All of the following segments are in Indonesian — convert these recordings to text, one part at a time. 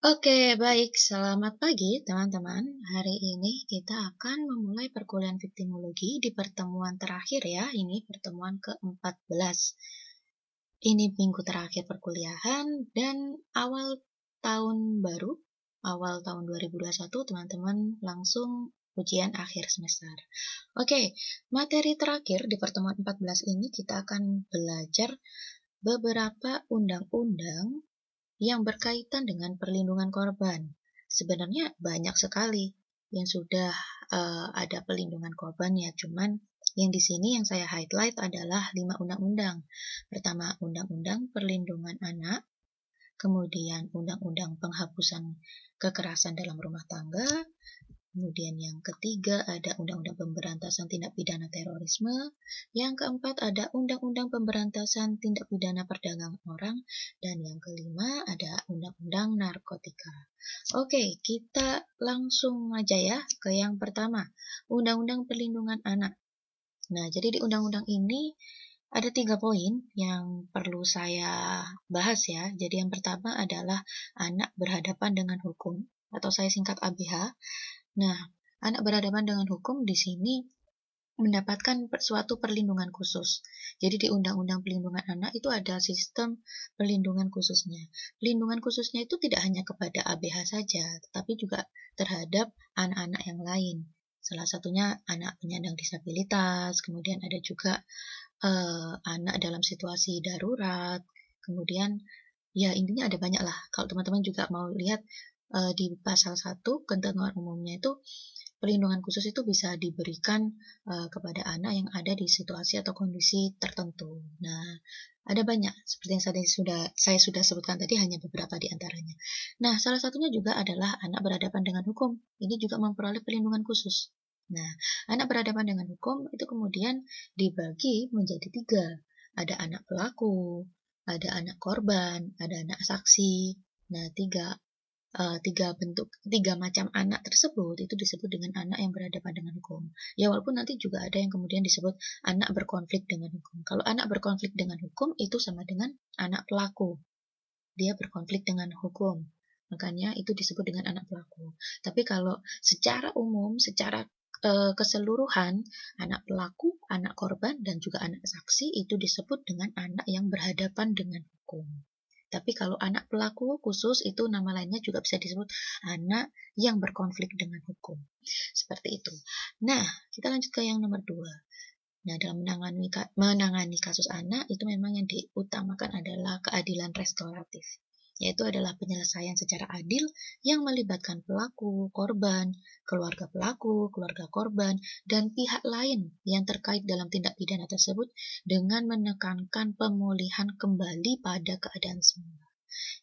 Oke, baik. Selamat pagi, teman-teman. Hari ini kita akan memulai perkuliahan viktimologi di pertemuan terakhir ya. Ini pertemuan ke-14. Ini minggu terakhir perkuliahan dan awal tahun baru, awal tahun 2021, teman-teman langsung ujian akhir semester. Oke, materi terakhir di pertemuan 14 ini kita akan belajar beberapa undang-undang yang berkaitan dengan perlindungan korban. Sebenarnya banyak sekali yang sudah ada perlindungan korban ya, cuman yang di sini yang saya highlight adalah 5 undang-undang. Pertama, Undang-Undang Perlindungan Anak, kemudian Undang-Undang Penghapusan Kekerasan dalam Rumah Tangga, kemudian yang ketiga ada Undang-Undang Pemberantasan Tindak Pidana Terorisme, yang keempat ada Undang-Undang Pemberantasan Tindak Pidana Perdagangan Orang, dan yang kelima ada Undang-Undang Narkotika. Oke, kita langsung aja ya ke yang pertama, Undang-Undang Perlindungan Anak. Nah, jadi di undang-undang ini ada 3 poin yang perlu saya bahas ya. Jadi yang pertama adalah anak berhadapan dengan hukum, atau saya singkat ABH. Nah, anak berhadapan dengan hukum di sini mendapatkan suatu perlindungan khusus. Jadi di Undang-Undang Perlindungan Anak itu ada sistem perlindungan khususnya. Perlindungan khususnya itu tidak hanya kepada ABH saja, tetapi juga terhadap anak-anak yang lain. Salah satunya anak penyandang disabilitas, kemudian ada juga anak dalam situasi darurat, kemudian ya intinya ada banyak lah. Kalau teman-teman juga mau lihat di pasal 1 ketentuan umumnya itu perlindungan khusus itu bisa diberikan kepada anak yang ada di situasi atau kondisi tertentu. Nah, ada banyak seperti yang saya sudah sebutkan tadi, hanya beberapa di antaranya. Nah, salah satunya juga adalah anak berhadapan dengan hukum. Ini juga memperoleh perlindungan khusus. Nah, anak berhadapan dengan hukum itu kemudian dibagi menjadi 3. Ada anak pelaku, ada anak korban, ada anak saksi. Nah, tiga macam anak tersebut itu disebut dengan anak yang berhadapan dengan hukum. Ya, walaupun nanti juga ada yang kemudian disebut anak berkonflik dengan hukum. Kalau anak berkonflik dengan hukum itu sama dengan anak pelaku. Dia berkonflik dengan hukum. Makanya itu disebut dengan anak pelaku. Tapi kalau secara umum, secara keseluruhan, anak pelaku, anak korban, dan juga anak saksi itu disebut dengan anak yang berhadapan dengan hukum. Tapi kalau anak pelaku khusus itu nama lainnya juga bisa disebut anak yang berkonflik dengan hukum. Seperti itu. Nah, kita lanjut ke yang nomor 2. Nah, dalam menangani kasus anak itu memang yang diutamakan adalah keadilan restoratif, yaitu adalah penyelesaian secara adil yang melibatkan pelaku, korban, keluarga korban, dan pihak lain yang terkait dalam tindak pidana tersebut dengan menekankan pemulihan kembali pada keadaan semula.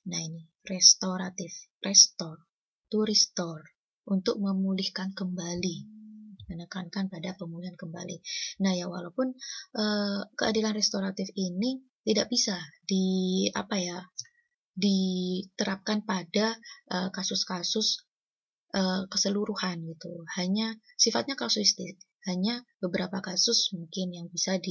Nah, ini restoratif, restore, untuk memulihkan kembali, menekankan pada pemulihan kembali. Nah, ya walaupun keadilan restoratif ini tidak bisa diterapkan pada kasus-kasus keseluruhan gitu. Hanya sifatnya kasuistik. Hanya beberapa kasus mungkin yang bisa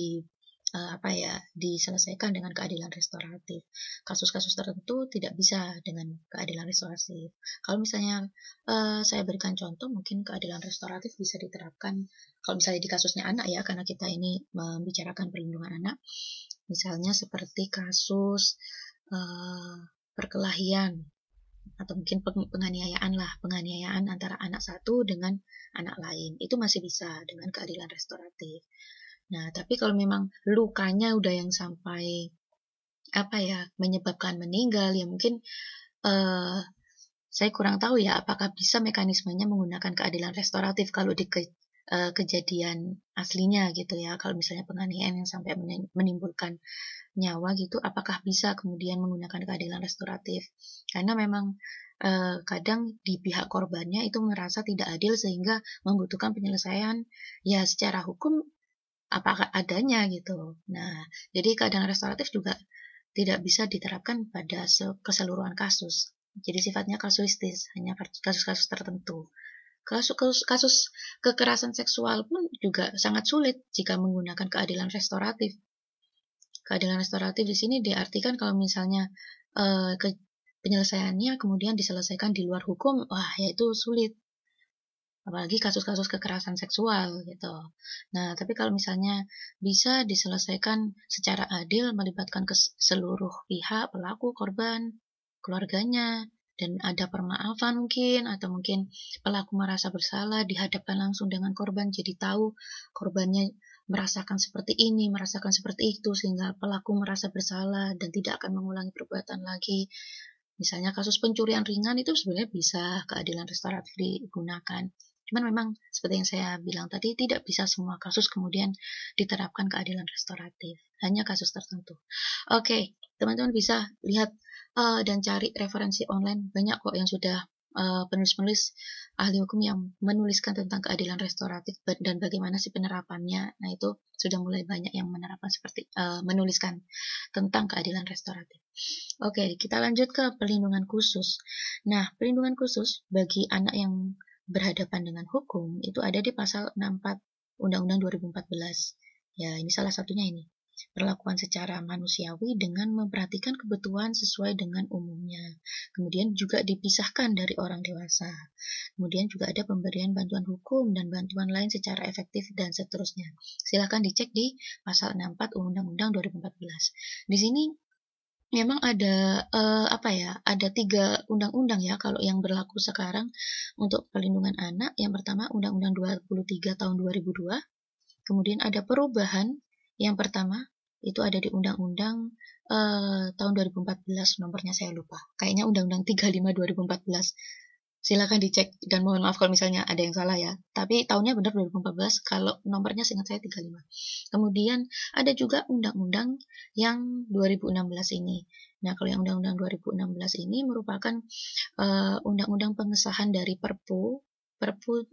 diselesaikan dengan keadilan restoratif. Kasus-kasus tertentu tidak bisa dengan keadilan restoratif. Kalau misalnya saya berikan contoh, mungkin keadilan restoratif bisa diterapkan kalau misalnya di kasusnya anak ya, karena kita ini membicarakan perlindungan anak. Misalnya seperti kasus perkelahian atau mungkin penganiayaan antara anak satu dengan anak lain. Itu masih bisa dengan keadilan restoratif. Nah, tapi kalau memang lukanya udah yang sampai menyebabkan meninggal, ya mungkin saya kurang tahu ya apakah bisa mekanismenya menggunakan keadilan restoratif kalau di kejadian aslinya gitu ya. Kalau misalnya penganiayaan yang sampai menimbulkan nyawa gitu, apakah bisa kemudian menggunakan keadilan restoratif? Karena memang kadang di pihak korbannya itu merasa tidak adil sehingga membutuhkan penyelesaian ya secara hukum apakah adanya gitu. Nah, jadi keadilan restoratif juga tidak bisa diterapkan pada keseluruhan kasus. Jadi sifatnya kasuistis, hanya kasus-kasus tertentu. Kasus kekerasan seksual pun juga sangat sulit jika menggunakan keadilan restoratif. Keadilan restoratif di sini diartikan kalau misalnya penyelesaiannya kemudian diselesaikan di luar hukum, wah ya itu sulit. Apalagi kasus-kasus kekerasan seksual gitu. Nah, tapi kalau misalnya bisa diselesaikan secara adil melibatkan seluruh pihak, pelaku, korban, keluarganya, dan ada permaafan mungkin, atau mungkin pelaku merasa bersalah, dihadapkan langsung dengan korban, jadi tahu korbannya merasakan seperti ini, merasakan seperti itu, sehingga pelaku merasa bersalah dan tidak akan mengulangi perbuatan lagi. Misalnya kasus pencurian ringan itu sebenarnya bisa keadilan restoratif digunakan. Cuman memang seperti yang saya bilang tadi, tidak bisa semua kasus kemudian diterapkan keadilan restoratif. Hanya kasus tertentu. Oke, teman-teman bisa lihat dan cari referensi online. Banyak kok yang sudah penulis-penulis ahli hukum yang menuliskan tentang keadilan restoratif dan bagaimana sih penerapannya. Nah, itu sudah mulai banyak yang menerapkan seperti menuliskan tentang keadilan restoratif. Oke, kita lanjut ke perlindungan khusus. Nah, perlindungan khusus bagi anak yang berhadapan dengan hukum itu ada di pasal 64 Undang-Undang 2014. Ya, ini salah satunya ini. Perlakuan secara manusiawi dengan memperhatikan kebutuhan sesuai dengan umumnya. Kemudian juga dipisahkan dari orang dewasa. Kemudian juga ada pemberian bantuan hukum dan bantuan lain secara efektif dan seterusnya. Silahkan dicek di pasal 64 Undang-Undang 2014. Di sini memang ada ada 3 undang-undang ya kalau yang berlaku sekarang untuk perlindungan anak. Yang pertama Undang-Undang 23 tahun 2002, kemudian ada perubahan. Yang pertama itu ada di Undang-Undang tahun 2014, nomornya saya lupa. Kayaknya Undang-Undang 35 2014. Silakan dicek dan mohon maaf kalau misalnya ada yang salah ya. Tapi tahunnya benar 2014, kalau nomornya seingat saya 35. Kemudian ada juga undang-undang yang 2016 ini. Nah, kalau yang undang-undang 2016 ini merupakan undang-undang pengesahan dari Perpu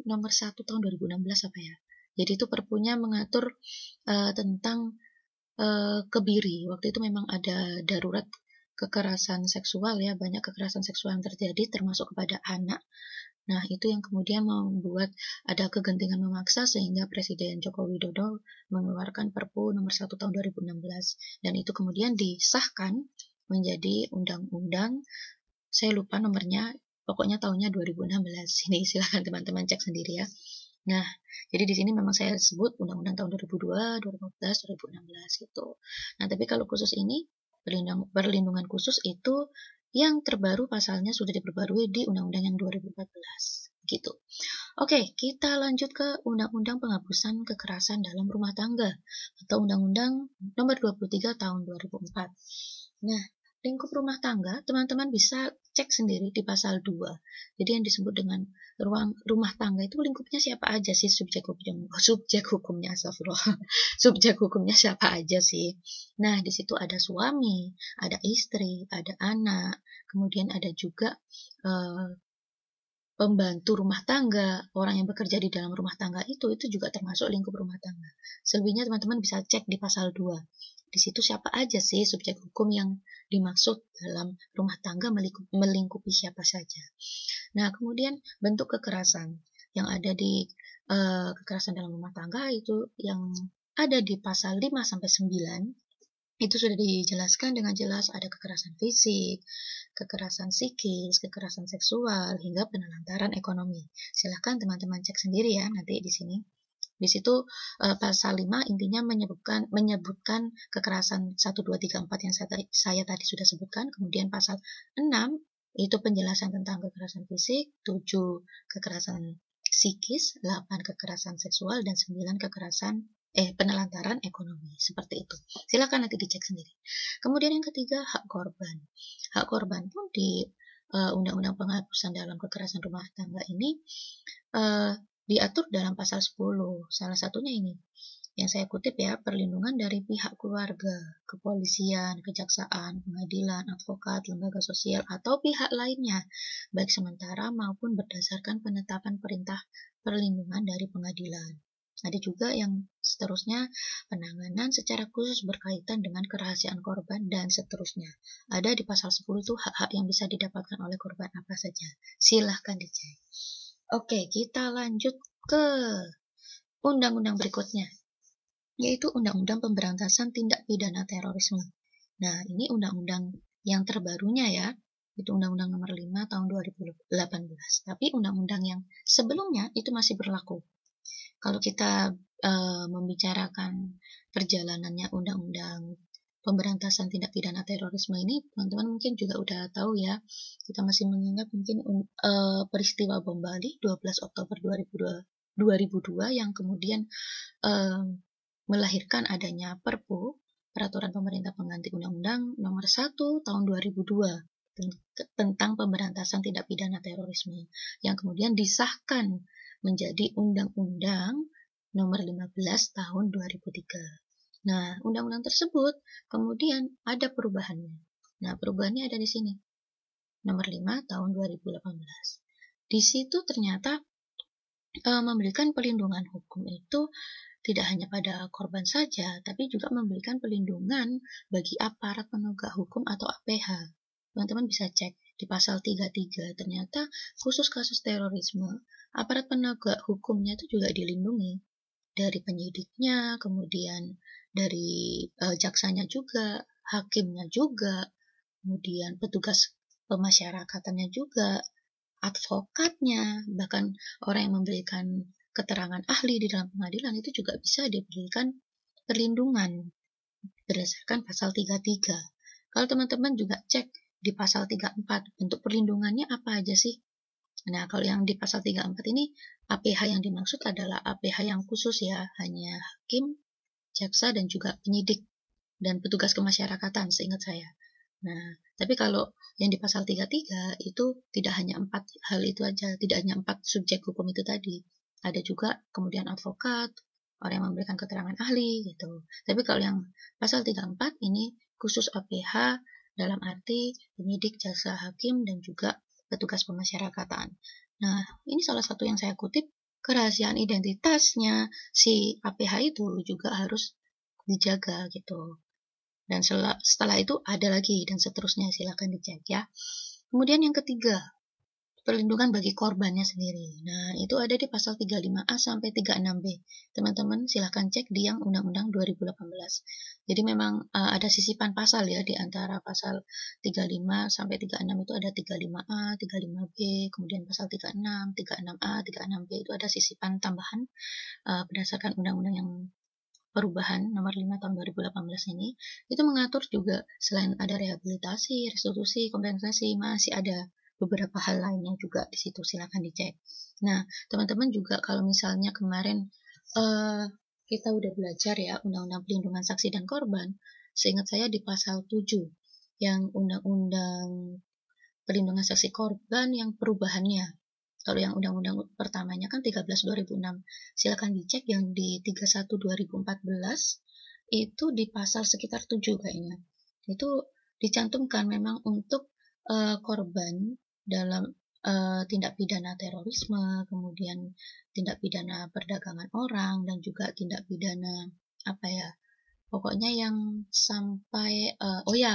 nomor 1 tahun 2016 apa ya. Jadi itu perpunya mengatur tentang kebiri. Waktu itu memang ada darurat kekerasan seksual ya, banyak kekerasan seksual yang terjadi termasuk kepada anak. Nah, itu yang kemudian membuat ada kegentingan memaksa sehingga Presiden Joko Widodo mengeluarkan Perpu nomor 1 tahun 2016 dan itu kemudian disahkan menjadi undang-undang. Saya lupa nomornya, pokoknya tahunnya 2016. Ini silahkan teman-teman cek sendiri ya. Nah, jadi di sini memang saya sebut undang-undang tahun 2002, 2014, 2016 gitu. Nah, tapi kalau khusus ini perlindungan khusus itu yang terbaru pasalnya sudah diperbarui di undang-undang yang 2014 gitu. Oke, kita lanjut ke undang-undang penghapusan kekerasan dalam rumah tangga atau undang-undang nomor 23 tahun 2004. Nah, lingkup rumah tangga, teman-teman bisa cek sendiri di pasal 2. Jadi yang disebut dengan ruang rumah tangga itu lingkupnya siapa aja sih subjek hukumnya, astagfirullah. Subjek hukumnya siapa aja sih? Nah, di situ ada suami, ada istri, ada anak, kemudian ada juga pembantu rumah tangga, orang yang bekerja di dalam rumah tangga itu juga termasuk lingkup rumah tangga. Selebihnya teman-teman bisa cek di pasal 2. Di situ siapa aja sih subjek hukum yang dimaksud dalam rumah tangga melingkupi siapa saja. Nah, kemudian bentuk kekerasan yang ada di kekerasan dalam rumah tangga itu yang ada di pasal 5 sampai 9 itu sudah dijelaskan dengan jelas ada kekerasan fisik, kekerasan psikis, kekerasan seksual, hingga penelantaran ekonomi. Silahkan teman-teman cek sendiri ya nanti di sini. Di situ pasal 5 intinya menyebutkan kekerasan 1, 2, 3, 4 yang saya tadi sudah sebutkan. Kemudian pasal 6 itu penjelasan tentang kekerasan fisik, 7 kekerasan psikis, 8 kekerasan seksual, dan 9 penelantaran ekonomi. Seperti itu. Silakan nanti dicek sendiri. Kemudian yang ketiga, hak korban. Hak korban pun di Undang-Undang Penghapusan dalam Kekerasan Rumah Tangga ini diatur dalam pasal 10. Salah satunya ini yang saya kutip ya, perlindungan dari pihak keluarga, kepolisian, kejaksaan, pengadilan, advokat, lembaga sosial, atau pihak lainnya, baik sementara maupun berdasarkan penetapan perintah perlindungan dari pengadilan. Ada juga yang seterusnya, penanganan secara khusus berkaitan dengan kerahasiaan korban dan seterusnya. Ada di pasal 10 itu hak-hak yang bisa didapatkan oleh korban apa saja. Silahkan dicek. Oke, kita lanjut ke undang-undang berikutnya, yaitu Undang-Undang Pemberantasan Tindak Pidana Terorisme. Nah, ini undang-undang yang terbarunya ya. Itu Undang-Undang Nomor 5 Tahun 2018. Tapi undang-undang yang sebelumnya itu masih berlaku. Kalau kita membicarakan perjalanannya Undang-Undang Pemberantasan Tindak Pidana Terorisme ini, teman-teman mungkin juga udah tahu ya. Kita masih mengingat mungkin peristiwa bom Bali 12 Oktober 2002 yang kemudian melahirkan adanya Perpu, Peraturan Pemerintah Pengganti Undang-Undang Nomor 1 Tahun 2002 tentang pemberantasan tindak pidana terorisme, yang kemudian disahkan menjadi Undang-Undang Nomor 15 Tahun 2003. Nah, undang-undang tersebut kemudian ada perubahannya. Nah, perubahannya ada di sini. Nomor 5 Tahun 2018. Di situ ternyata memberikan perlindungan hukum itu tidak hanya pada korban saja, tapi juga memberikan perlindungan bagi aparat penegak hukum atau APH. Teman-teman bisa cek di pasal 33, ternyata khusus kasus terorisme, aparat penegak hukumnya itu juga dilindungi. Dari penyidiknya, kemudian dari jaksanya juga, hakimnya juga, kemudian petugas pemasyarakatannya juga, advokatnya, bahkan orang yang memberikan keterangan ahli di dalam pengadilan itu juga bisa diberikan perlindungan berdasarkan pasal 33. Kalau teman-teman juga cek di pasal 34, bentuk perlindungannya apa aja sih? Nah, kalau yang di pasal 34 ini, APH yang dimaksud adalah APH yang khusus ya, hanya hakim, jaksa, dan juga penyidik, dan petugas kemasyarakatan, seingat saya. Nah, tapi kalau yang di pasal 33 itu tidak hanya 4 hal itu aja, tidak hanya 4 subjek hukum itu tadi. Ada juga kemudian advokat, orang yang memberikan keterangan ahli, gitu. Tapi kalau yang pasal 34 ini khusus APH dalam arti penyidik, jaksa, hakim, dan juga petugas pemasyarakatan. Nah, ini salah satu yang saya kutip, kerahasiaan identitasnya si APH itu juga harus dijaga gitu. Dan setelah itu ada lagi dan seterusnya, silakan dicek ya. Kemudian yang ketiga, perlindungan bagi korbannya sendiri. Nah, itu ada di pasal 35A sampai 36B. Teman-teman silahkan cek di yang Undang-Undang 2018. Jadi memang ada sisipan pasal ya, di antara pasal 35 sampai 36 itu ada 35A, 35B, kemudian pasal 36, 36A, 36B itu ada sisipan tambahan berdasarkan undang-undang yang perubahan nomor 5 tahun 2018 ini, itu mengatur juga selain ada rehabilitasi, restitusi, kompensasi, masih ada beberapa hal lainnya juga di situ, silakan dicek. Nah, teman-teman juga kalau misalnya kemarin kita udah belajar ya Undang-Undang Pelindungan Saksi dan Korban, seingat saya di pasal 7 yang Undang-Undang Pelindungan Saksi Korban yang perubahannya. Kalau yang undang-undang pertamanya kan 13/2006. Silakan dicek yang di 31/2014 itu di pasal sekitar 7 kayaknya. Itu dicantumkan memang untuk korban dalam tindak pidana terorisme, kemudian tindak pidana perdagangan orang, dan juga tindak pidana apa ya, pokoknya yang sampai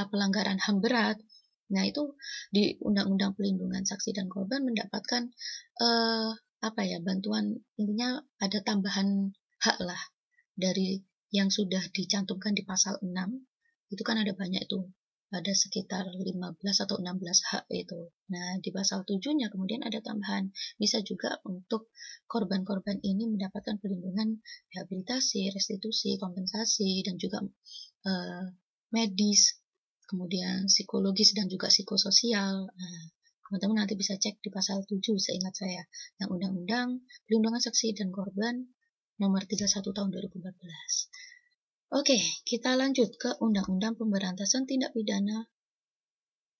pelanggaran HAM berat. Nah, itu di Undang-Undang Pelindungan Saksi dan Korban mendapatkan bantuan, intinya ada tambahan hak lah dari yang sudah dicantumkan di pasal 6. Itu kan ada banyak itu. Ada sekitar 15 atau 16 hak itu. Nah, di pasal 7-nya kemudian ada tambahan. Bisa juga untuk korban-korban ini mendapatkan perlindungan rehabilitasi, restitusi, kompensasi, dan juga medis, kemudian psikologis, dan juga psikososial. Nah, teman-teman nanti bisa cek di pasal 7 seingat saya, yang Undang-Undang Perlindungan Saksi dan Korban nomor 31 tahun 2014. Oke, kita lanjut ke Undang-Undang Pemberantasan Tindak Pidana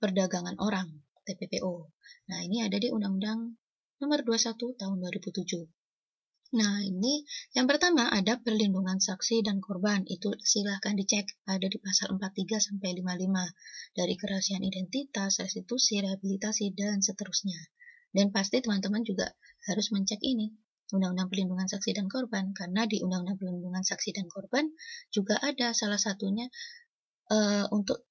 Perdagangan Orang, TPPO. Nah, ini ada di Undang-Undang nomor 21 tahun 2007. Nah, ini yang pertama ada perlindungan saksi dan korban. Itu silahkan dicek, ada di pasal 43 sampai 55 dari kerahasiaan identitas, restitusi, rehabilitasi, dan seterusnya. Dan pasti teman-teman juga harus mencek ini, Undang-Undang Perlindungan Saksi dan Korban, karena di Undang-Undang Perlindungan Saksi dan Korban juga ada salah satunya untuk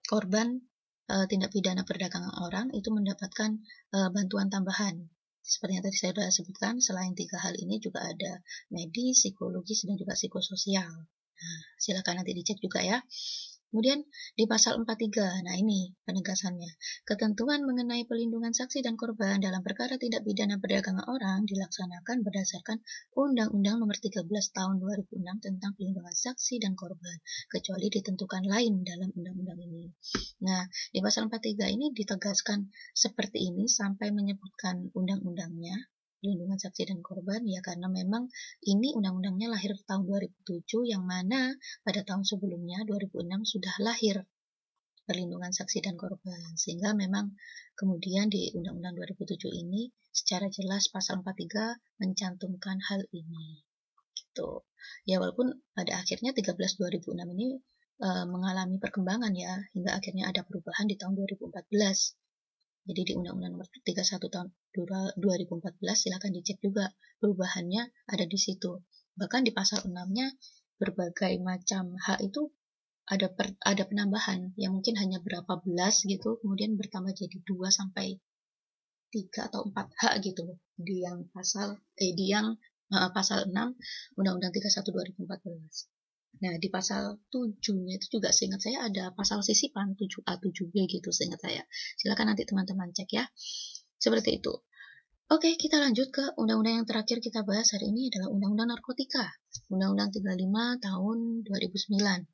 korban tindak pidana perdagangan orang itu mendapatkan bantuan tambahan. Seperti yang tadi saya sudah sebutkan, selain 3 hal ini juga ada medis, psikologis, dan juga psikososial. Nah, silakan nanti dicek juga ya. Kemudian di pasal 43, nah ini penegasannya. Ketentuan mengenai pelindungan saksi dan korban dalam perkara tindak pidana perdagangan orang dilaksanakan berdasarkan Undang-Undang Nomor 13 Tahun 2006 tentang pelindungan saksi dan korban, kecuali ditentukan lain dalam undang-undang ini. Nah, di pasal 43 ini ditegaskan seperti ini sampai menyebutkan undang-undangnya, pelindungan saksi dan korban, ya karena memang ini undang-undangnya lahir tahun 2007, yang mana pada tahun sebelumnya 2006 sudah lahir perlindungan saksi dan korban, sehingga memang kemudian di Undang-Undang 2007 ini secara jelas pasal 43 mencantumkan hal ini gitu. Ya walaupun pada akhirnya 13/2006 ini mengalami perkembangan ya, hingga akhirnya ada perubahan di tahun 2014. Jadi di Undang-Undang Nomor 31 tahun 2014 silakan dicek juga perubahannya ada di situ. Bahkan di pasal 6-nya berbagai macam hak itu ada penambahan yang mungkin hanya berapa belas gitu, kemudian bertambah jadi 2 sampai 3 atau 4 hak gitu loh di yang pasal 6 Undang-Undang 31 2014. Nah, di pasal 7-nya itu juga seingat saya ada pasal sisipan 7A 7B gitu seingat saya. Silakan nanti teman-teman cek ya. Seperti itu. Oke, kita lanjut ke undang-undang yang terakhir kita bahas hari ini adalah Undang-Undang Narkotika. Undang-Undang 35 tahun 2009.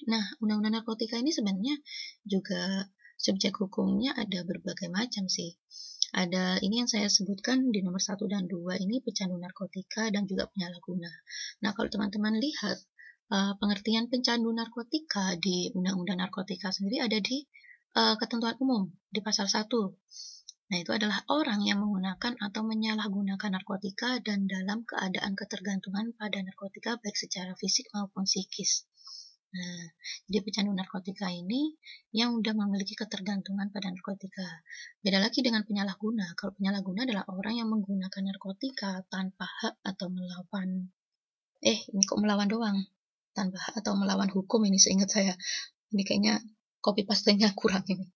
Nah, Undang-Undang Narkotika ini sebenarnya juga subjek hukumnya ada berbagai macam sih. Ada ini yang saya sebutkan di nomor 1 dan 2 ini pecandu narkotika dan juga penyalahguna. Nah, kalau teman-teman lihat pengertian pecandu narkotika di Undang-Undang Narkotika sendiri ada di ketentuan umum di pasal 1. Nah, itu adalah orang yang menggunakan atau menyalahgunakan narkotika dan dalam keadaan ketergantungan pada narkotika baik secara fisik maupun psikis. Nah, jadi pecandu narkotika ini yang udah memiliki ketergantungan pada narkotika. Beda lagi dengan penyalahguna. Kalau penyalahguna adalah orang yang menggunakan narkotika tanpa hak atau melawan ini kok melawan doang. Tanpa hak atau melawan hukum ini seingat saya. Ini kayaknya copy paste-nya kurang ini.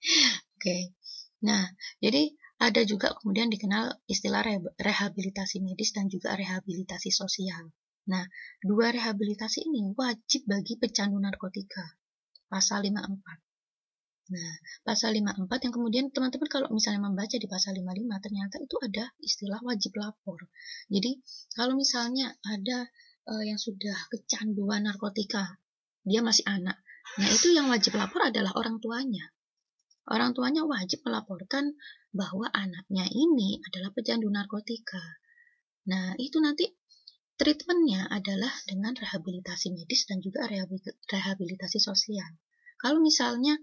Oke. Nah, jadi ada juga kemudian dikenal istilah rehabilitasi medis dan juga rehabilitasi sosial. Nah, dua rehabilitasi ini wajib bagi pecandu narkotika. Pasal 54. Nah, pasal 54 yang kemudian teman-teman kalau misalnya membaca di pasal 55 ternyata itu ada istilah wajib lapor. Jadi, kalau misalnya ada yang sudah kecanduan narkotika, dia masih anak. Nah, itu yang wajib lapor adalah orang tuanya. Orang tuanya wajib melaporkan bahwa anaknya ini adalah pecandu narkotika. Nah, itu nanti treatmentnya adalah dengan rehabilitasi medis dan juga rehabilitasi sosial. Kalau misalnya,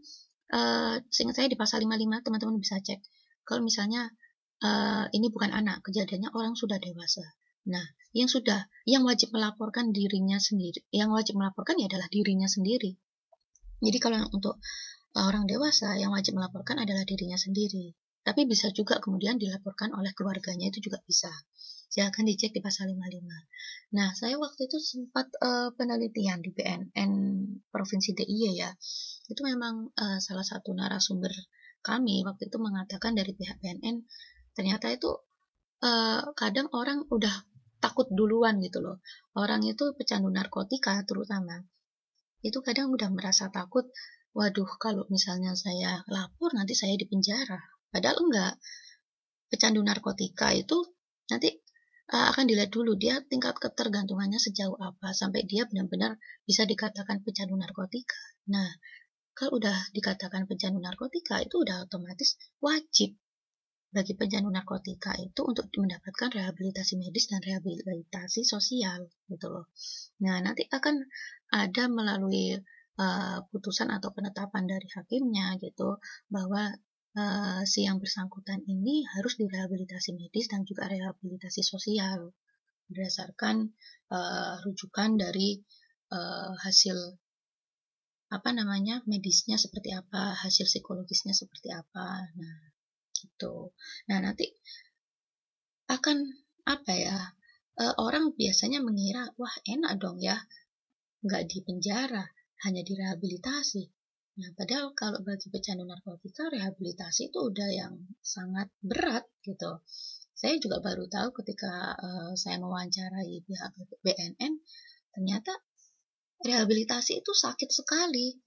seingat saya di pasal 55 teman-teman bisa cek. Kalau misalnya ini bukan anak, kejadiannya orang sudah dewasa. Nah, yang wajib melaporkan dirinya sendiri, yang wajib melaporkan ya adalah dirinya sendiri. Jadi kalau untuk orang dewasa yang wajib melaporkan adalah dirinya sendiri. Tapi bisa juga kemudian dilaporkan oleh keluarganya, itu juga bisa. Silahkan dicek di pasal 55. Nah, saya waktu itu sempat penelitian di BNN Provinsi DIY ya. Itu memang salah satu narasumber kami waktu itu mengatakan dari pihak BNN, ternyata itu kadang orang udah takut duluan gitu loh. Orang itu pecandu narkotika terutama, itu kadang udah merasa takut, waduh kalau misalnya saya lapor nanti saya dipenjara. Padahal enggak. Pecandu narkotika itu nanti akan dilihat dulu dia tingkat ketergantungannya sejauh apa sampai dia benar-benar bisa dikatakan pecandu narkotika. Nah, kalau udah dikatakan pecandu narkotika itu udah otomatis wajib bagi pecandu narkotika itu untuk mendapatkan rehabilitasi medis dan rehabilitasi sosial gitu loh. Nah, nanti akan ada melalui putusan atau penetapan dari hakimnya gitu bahwa si yang bersangkutan ini harus direhabilitasi medis dan juga rehabilitasi sosial berdasarkan rujukan dari hasil medisnya seperti apa, hasil psikologisnya seperti apa. Nah, gitu. Nah, nanti akan orang biasanya mengira, wah enak dong ya, nggak di penjara, hanya direhabilitasi. Nah, padahal kalau bagi pecandu narkotika, rehabilitasi itu udah yang sangat berat gitu. Saya juga baru tahu ketika saya mewawancarai pihak BNN, ternyata rehabilitasi itu sakit sekali.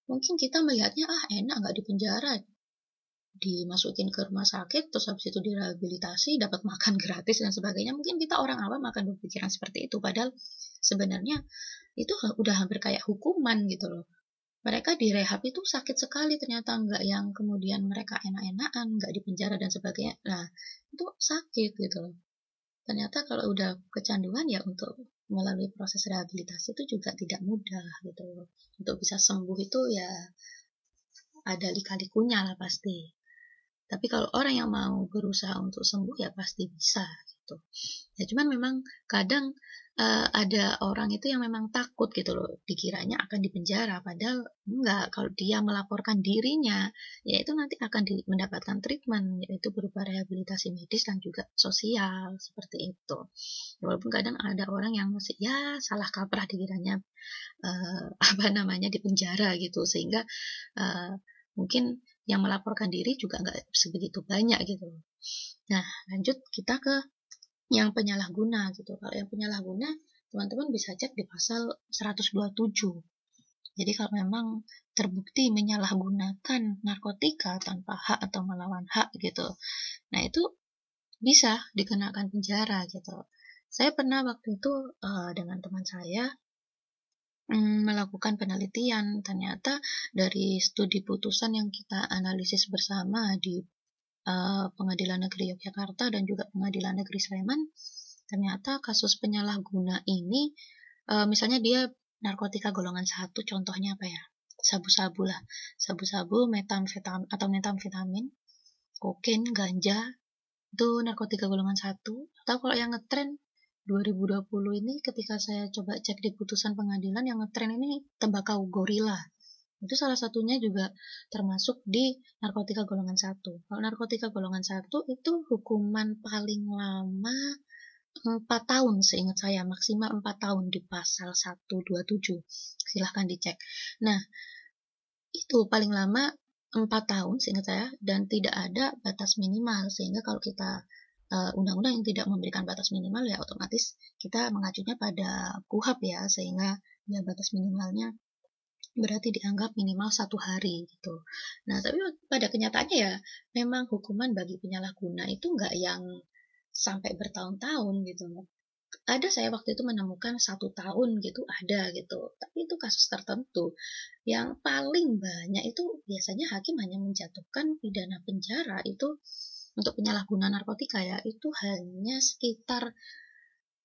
mungkin kita melihatnya enak nggak di penjara, dimasukin ke rumah sakit, terus habis itu direhabilitasi, dapat makan gratis dan sebagainya. Mungkin kita orang awam akan berpikiran seperti itu, padahal sebenarnya itu udah hampir kayak hukuman gitu loh. Mereka direhab itu sakit sekali ternyata, nggak yang kemudian mereka enak-enakan, nggak dipenjara dan sebagainya. Nah, itu sakit gitu loh. Ternyata kalau udah kecanduan ya untuk melalui proses rehabilitasi itu juga tidak mudah gitu loh. Untuk bisa sembuh itu ya ada lika-likunya lah pasti. Tapi kalau orang yang mau berusaha untuk sembuh ya pasti bisa gitu. Ya cuman memang kadang ada orang itu yang memang takut gitu loh, dikiranya akan dipenjara, padahal enggak. Kalau dia melaporkan dirinya, ya itu nanti akan mendapatkan treatment, yaitu berupa rehabilitasi medis dan juga sosial, seperti itu. Walaupun kadang ada orang yang masih ya salah kaprah dikiranya apa namanya dipenjara gitu, sehingga uh, mungkin yang melaporkan diri juga nggak sebegitu banyak gitu. Nah, lanjut kita ke yang penyalahguna gitu. Kalau yang penyalahguna, teman-teman bisa cek di pasal 127. Jadi kalau memang terbukti menyalahgunakan narkotika tanpa hak atau melawan hak gitu, nah itu bisa dikenakan penjara gitu. Saya pernah waktu itu dengan teman saya melakukan penelitian. Ternyata dari studi putusan yang kita analisis bersama di Pengadilan Negeri Yogyakarta dan juga Pengadilan Negeri Sleman, ternyata kasus penyalahguna ini, misalnya dia narkotika golongan 1, contohnya apa ya? Sabu-sabu lah. Sabu-sabu, metamfetamin, kokain, ganja, itu narkotika golongan 1. Atau kalau yang ngetren 2020 ini ketika saya coba cek di putusan pengadilan, yang ngetren ini tembakau gorila. Itu salah satunya juga termasuk di narkotika golongan 1. Kalau narkotika golongan 1 itu hukuman paling lama 4 tahun seingat saya, maksimal 4 tahun di pasal 127. Silahkan dicek. Nah, itu paling lama 4 tahun seingat saya, dan tidak ada batas minimal, sehingga kalau kita undang-undang yang tidak memberikan batas minimal ya otomatis kita mengacunya pada KUHP ya, sehingga ya batas minimalnya berarti dianggap minimal 1 hari gitu. Nah, tapi pada kenyataannya ya memang hukuman bagi penyalahguna itu nggak yang sampai bertahun-tahun gitu. Ada saya waktu itu menemukan 1 tahun gitu, ada gitu. Tapi itu kasus tertentu. Yang paling banyak itu biasanya hakim hanya menjatuhkan pidana penjara itu untuk penyalahgunaan narkotika ya, itu hanya sekitar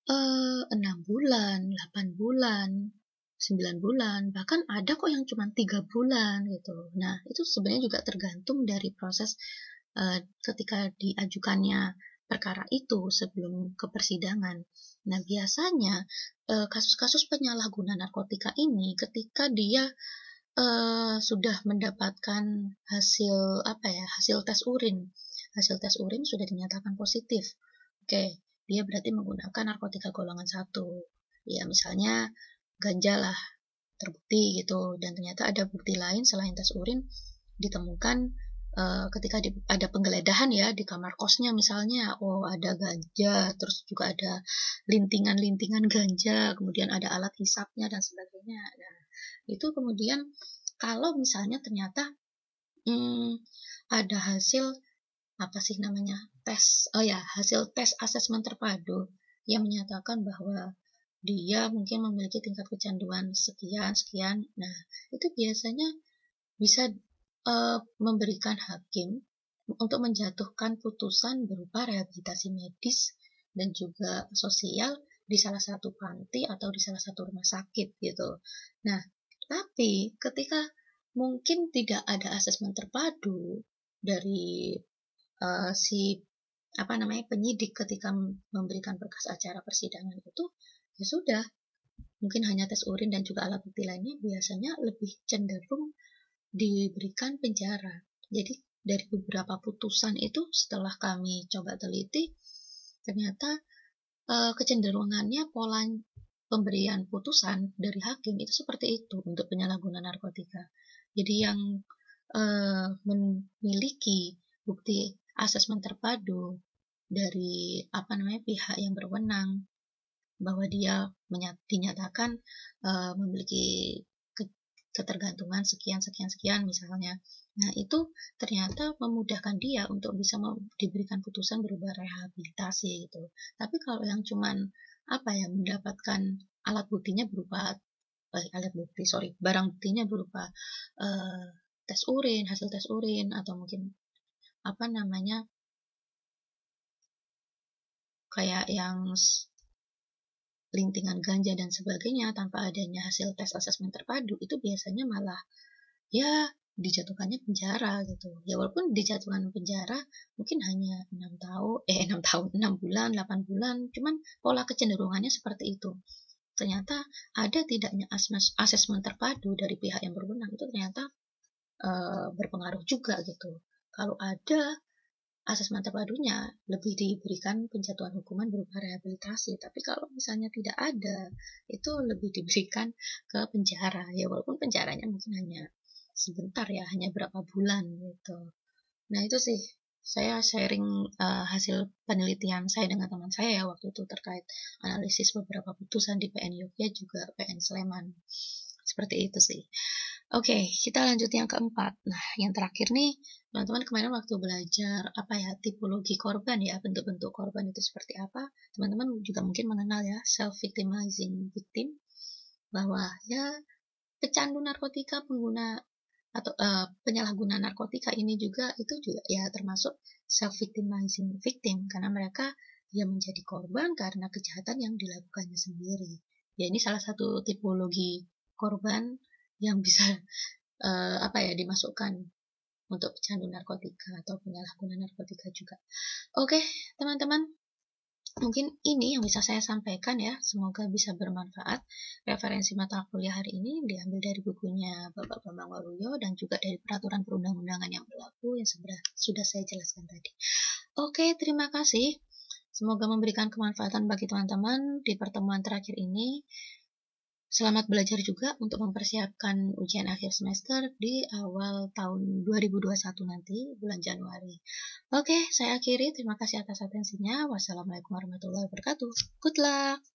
6 bulan, 8 bulan, 9 bulan, bahkan ada kok yang cuma 3 bulan gitu. Nah, itu sebenarnya juga tergantung dari proses ketika diajukannya perkara itu sebelum ke persidangan. Nah, biasanya kasus-kasus penyalahgunaan narkotika ini ketika dia sudah mendapatkan hasil apa ya, hasil tes urin. Hasil tes urin sudah dinyatakan positif. Oke, dia berarti menggunakan narkotika golongan 1. Ya, misalnya ganja lah, terbukti gitu, dan ternyata ada bukti lain selain tes urin ditemukan ketika ada penggeledahan ya di kamar kosnya misalnya, oh ada ganja, terus juga ada lintingan-lintingan ganja, kemudian ada alat hisapnya dan sebagainya. Nah, itu kemudian kalau misalnya ternyata ada hasil apa sih namanya, tes, oh ya, hasil tes asesmen terpadu yang menyatakan bahwa dia mungkin memiliki tingkat kecanduan sekian. Nah, itu biasanya bisa memberikan hakim untuk menjatuhkan putusan berupa rehabilitasi medis dan juga sosial di salah satu panti atau di salah satu rumah sakit gitu. Nah, tapi ketika mungkin tidak ada asesmen terpadu dari si apa namanya penyidik ketika memberikan berkas acara persidangan itu, ya sudah, mungkin hanya tes urin dan juga alat bukti lainnya, biasanya lebih cenderung diberikan penjara. Jadi dari beberapa putusan itu setelah kami coba teliti, ternyata kecenderungannya pola pemberian putusan dari hakim itu seperti itu untuk penyalahgunaan narkotika. Jadi yang memiliki bukti asesmen terpadu dari apa namanya pihak yang berwenang bahwa dia dinyatakan memiliki ketergantungan sekian misalnya. Nah, itu ternyata memudahkan dia untuk bisa diberikan putusan berupa rehabilitasi gitu. Tapi kalau yang cuman mendapatkan alat buktinya berupa barang buktinya berupa tes urin, hasil tes urin, atau mungkin kayak yang lintingan ganja dan sebagainya tanpa adanya hasil tes asesmen terpadu, itu biasanya malah ya dijatuhkannya penjara gitu. Ya walaupun dijatuhkan penjara mungkin hanya 6 bulan, 8 bulan, cuman pola kecenderungannya seperti itu. Ternyata ada tidaknya asesmen terpadu dari pihak yang berwenang itu ternyata berpengaruh juga gitu. Kalau ada asesmen terpadunya, lebih diberikan penjatuhan hukuman berupa rehabilitasi. Tapi kalau misalnya tidak ada, itu lebih diberikan ke penjara. Ya walaupun penjaranya mungkin hanya sebentar ya, hanya berapa bulan gitu. Nah itu sih, saya sharing hasil penelitian saya dengan teman saya ya waktu itu terkait analisis beberapa putusan di PN Yogyakarta juga PN Sleman. Seperti itu sih. Oke, kita lanjut yang keempat. Nah, yang terakhir nih, teman-teman kemarin waktu belajar tipologi korban ya, bentuk-bentuk korban itu seperti apa, teman-teman juga mungkin mengenal ya self-victimizing victim, bahwa ya pecandu narkotika, pengguna atau penyalahguna narkotika ini juga ya termasuk self-victimizing victim, karena mereka ya menjadi korban karena kejahatan yang dilakukannya sendiri. Ya ini salah satu tipologi korban yang bisa dimasukkan untuk pecandu narkotika atau penyalahguna narkotika juga. Oke, teman-teman, mungkin ini yang bisa saya sampaikan ya. Semoga bisa bermanfaat. Referensi mata kuliah hari ini diambil dari bukunya Bapak Bambang Waluyo dan juga dari peraturan perundang-undangan yang berlaku yang sudah saya jelaskan tadi. Oke, terima kasih. Semoga memberikan kemanfaatan bagi teman-teman di pertemuan terakhir ini. Selamat belajar juga untuk mempersiapkan ujian akhir semester di awal tahun 2021 nanti, bulan Januari. Oke, saya akhiri. Terima kasih atas atensinya. Wassalamualaikum warahmatullahi wabarakatuh. Good luck!